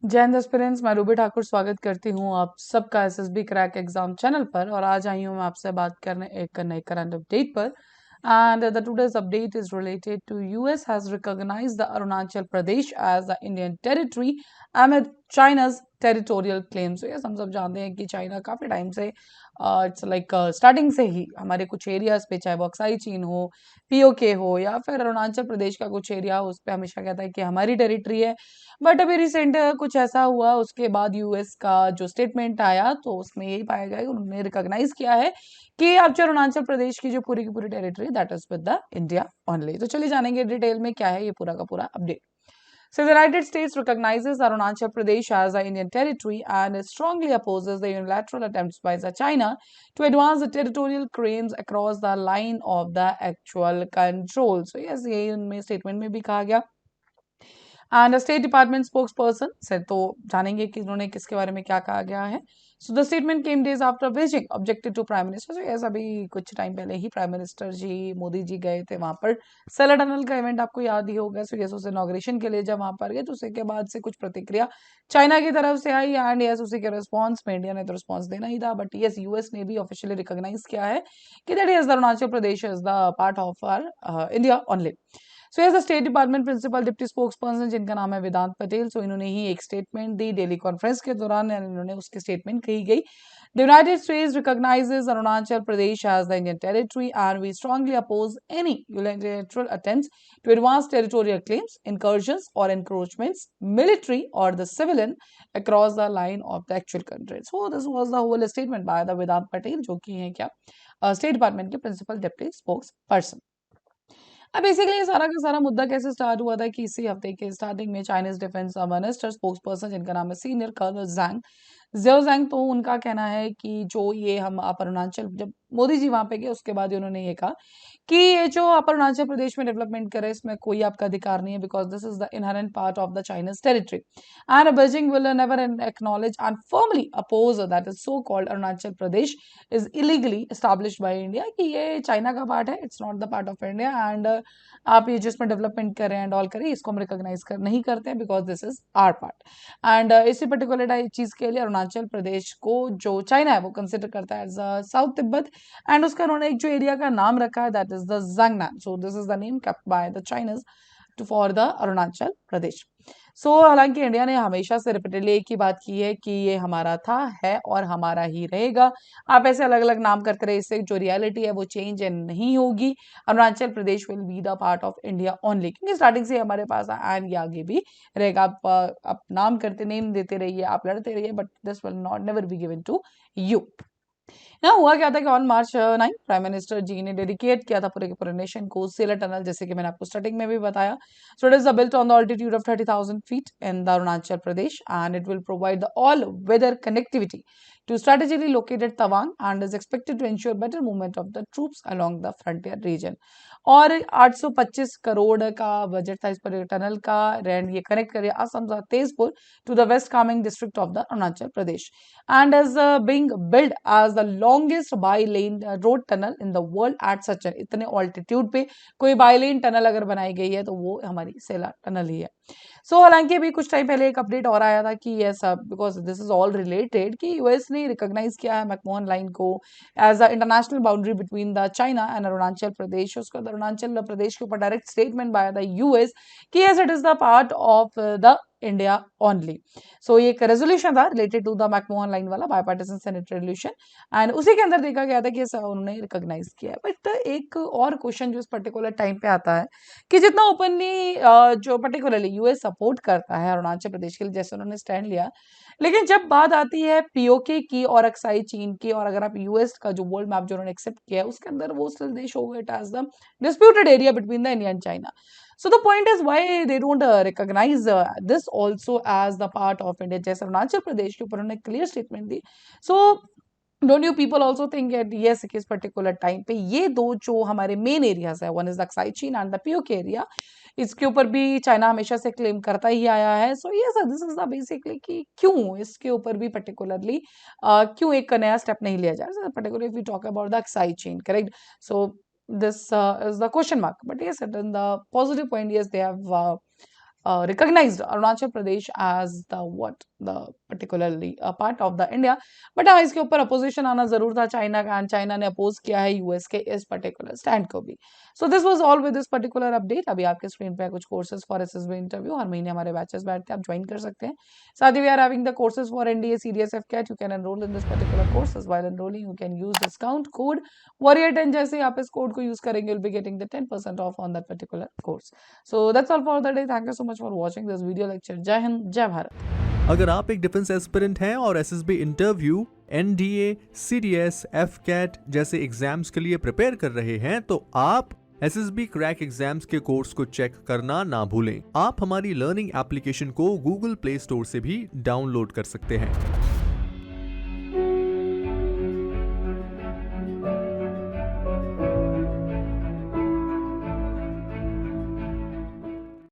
जय हिंद एस्पिरेंट्स, मैं रूबी ठाकुर स्वागत करती हूँ आप सबका एसएसबी क्रैक एग्जाम चैनल पर। और आज आई हूँ मैं आपसे बात करने एक नए करंट अपडेट पर। And the today's update is related to US has recognised the Arunachal Pradesh as the Indian territory amid China's territorial claims. Yes, हम सब जानते हैं कि चाइना काफी टाइम से इट्स लाइक स्टार्टिंग से ही हमारे कुछ एरियाज पे, चाहे वो अक्साई चीन हो, पीओके हो या फिर अरुणाचल प्रदेश का कुछ एरिया हो, उस पर हमेशा कहता है कि हमारी टेरिटरी है। बट अभी रिसेंट कुछ ऐसा हुआ, उसके बाद यूएस का जो स्टेटमेंट आया तो उसमें यही पाया गया कि उन्होंने रिकॉग्नाइज किया है कि अब जो अरुणाचल प्रदेश की जो पूरी की पूरी territory that is with the India only. तो चलिए जानेंगे डिटेल में क्या है ये पूरा का पूरा update. So the United States recognizes Arunachal Pradesh as an Indian territory and strongly opposes the unilateral attempts by the China to advance the territorial claims across the line of the actual control. So yes, ये उनमें statement में भी कहा गया। And state department spokes person से तो जानेंगे कि उन्होंने किसके बारे में क्या कहा गया है। So the statement came days after Beijing objected to prime minister. Yes, अभी कुछ टाइम पहले ही प्राइम मिनिस्टर जी मोदी जी गए थे वहां पर। सेलर टनल का इवेंट आपको याद ही होगा। सो यस, उस इनॉग्रेशन के लिए जब वहां पर गए तो उसके बाद से कुछ प्रतिक्रिया चाइना की तरफ से आई। एंड यस, उसी के रिस्पॉन्स में इंडिया ने तो रिस्पॉन्स देना ही था, बट यस, यूएस ने भी ऑफिशियली रिकॉग्नाइज किया है कि that is Arunachal Pradesh is the part of our India only. So as the state department principal deputy spokesperson जिनका नाम है वेदांत पटेल, सो इन्होंने ही एक स्टेटमेंट दी डेली कॉन्फ्रेंस के दौरान। इन्होंने उसकी स्टेटमेंट कही गई, the United States recognises Arunachal Pradesh as the Indian territory and we strongly oppose any unilateral attempts to advance territorial claims, incursions or encroachments, military or the civilian, across the line of the actual country. So this was the whole statement by the Vedant Patel, जो कि है क्या state department के principal deputy spokes person. अब basically ये सारा का सारा मुद्दा कैसे स्टार्ट हुआ था कि इसी हफ्ते के स्टार्टिंग में Chinese defence minister spokes person जिनका नाम है सीनियर कर्नल जैंग जियो जैंग, तो उनका कहना है कि जो ये हम अरुणाचल, जब मोदी जी वहां पे गए उसके बाद उन्होंने ये कहा कि ये जो आप अरुणाचल प्रदेश में डेवलपमेंट करे इसमें कोई आपका अधिकार नहीं है, because this is the inherent part of the Chinese territory and Beijing will never acknowledge and firmly oppose that is so called Arunachal Pradesh is illegally established by India, कि ये चाइना का पार्ट है, it's not the part of India. And आप ये जिसमें development कर रहे हैं एंड ऑल करें, इसको हम रिकॉग्नाइज नहीं करते हैं because this is our part. And इसी पर्टिकुलर चीज के लिए अरुणाचल प्रदेश को जो चाइना है वो कंसिडर करता है एज साउथ तिब्बत। एंड उसका उन्होंने एक जो एरिया का नाम रखा है that is the Zangnan. So this is the name kept by the Chinese to for the Arunachal Pradesh. So हालांकि इंडिया ने हमेशा से रिपीटेडली एक ही बात की है कि ये हमारा था, है और हमारा ही रहेगा। आप ऐसे अलग अलग नाम करते रहे, इससे जो रियलिटी है वो चेंज नहीं होगी। Arunachal Pradesh will be the part of India only, क्योंकि स्टार्टिंग से हमारे पास है एंड ये आगे भी रहेगा। आप नाम करते, नेम देते रहिए, आप लड़ते रहिए, but this will not never be given to you. यहाँ हुआ क्या था कि on March 9 prime minister ji ने डेडिकेट किया था पूरे के पूरे नेशन को सेलर टनल, जैसे कि मैंने आपको स्टार्टिंग में भी बताया। So it is built on the altitude of 30,000 feet in the Arunachal Pradesh and it will provide the all weather connectivity to strategically located Tawang and is expected to ensure better movement of the troops along the frontier region। और 825 करोड़ का budget था इस पर tunnel का। And ये connect करे असम से Tezpur to the West Kameng district of the Arunachal Pradesh and is being build as the longest bi lane road tunnel in the world at such इतने ऑल्टीट्यूड पे कोई बाई लेन टनल अगर बनाई गई है तो वो हमारी सेला टनल ही है। सो हालांकि अभी कुछ टाइम पहले एक अपडेट और आया था कि yes, because this is all related, कि यूएस ने रिकॉग्नाइज किया है मैकमोहन लाइन को as a international boundary between the China and Arunachal Pradesh. उसके बाद अरुणाचल प्रदेश के ऊपर direct statement by the US कि yes it is the part of the India only. So ये एक रेजोल्यूशन था related to the McMahon line वाला बायपार्टिसन सेनेट रेजोल्यूशन एंड उसी के अंदर देखा गया था कि उन्होंने रिकॉग्नाइज किया है। बट एक और क्वेश्चन जो इस पर्टिकुलर टाइम पे आता है कि जितना ओपनली जो पर्टिकुलरली यूएस सपोर्ट करता है अरुणाचल प्रदेश के लिए, जैसे उन्होंने स्टैंड लिया, लेकिन जब बात आती है पीओके की और अक्साई चीन की, और अगर आप यूएस का जो वर्ल्ड मैप जो उन्होंने एक्सेप्ट किया है उसके अंदर वो स्टिल देश हो it as the disputed area between the India and China. So the point is why they don't recognize this also as the part of India, जैसे अरुणाचल प्रदेश के ऊपर उन्होंने क्लियर स्टेटमेंट दी। So don't you people also think at yes कि इस particular time पे ये दो जो हमारे मेन एरियाज है, one is the Aksai Chin and the PoK area, इसके ऊपर भी चाइना हमेशा से क्लेम करता ही आया है। So yes, this is the basically कि क्यों इसके ऊपर भी पर्टिकुलरली क्यों एक नया स्टेप नहीं लिया जाए, particularly if we talk about the Aksai Chin, correct. So this is the question mark, but yes, in the positive point, yes, they have recognized Arunachal Pradesh as the particularly a part of the India. But हाँ, इसके ऊपर opposition आना जरूर था China का, and China ने oppose किया है यूएस के इस पर्टिकुलर स्टैंड को भी. So this was all with this particular update. अभी आपके स्क्रीन पे कुछ कोर्सेज फॉर एसएसबी इंटरव्यू, हर महीने हमारे बैचेस बैठते हैं, आप ज्वाइन कर सकते हैं. साथ ही we are having the courses for NDA CDS AFCAT. You can enrol in this particular courses. While enrolling you can use discount code Warrior10. जैसे आप इस कोड को यूज करेंगे, you'll be getting the 10% off on that particular course. So that's all for the day. Thank you so much for watching this video lecture. जय हिंद, जय भारत. अगर आप एक डिफेंस एस्पिरेंट हैं और SSB interview, NDA, CDS, AFCAT जैसे exams के लिए प्रिपेयर कर रहे हैं, तो आप एसएसबी क्रैक एग्जाम्स के कोर्स को चेक करना ना भूलें. आप हमारी लर्निंग एप्लीकेशन को गूगल प्ले स्टोर से भी डाउनलोड कर सकते हैं.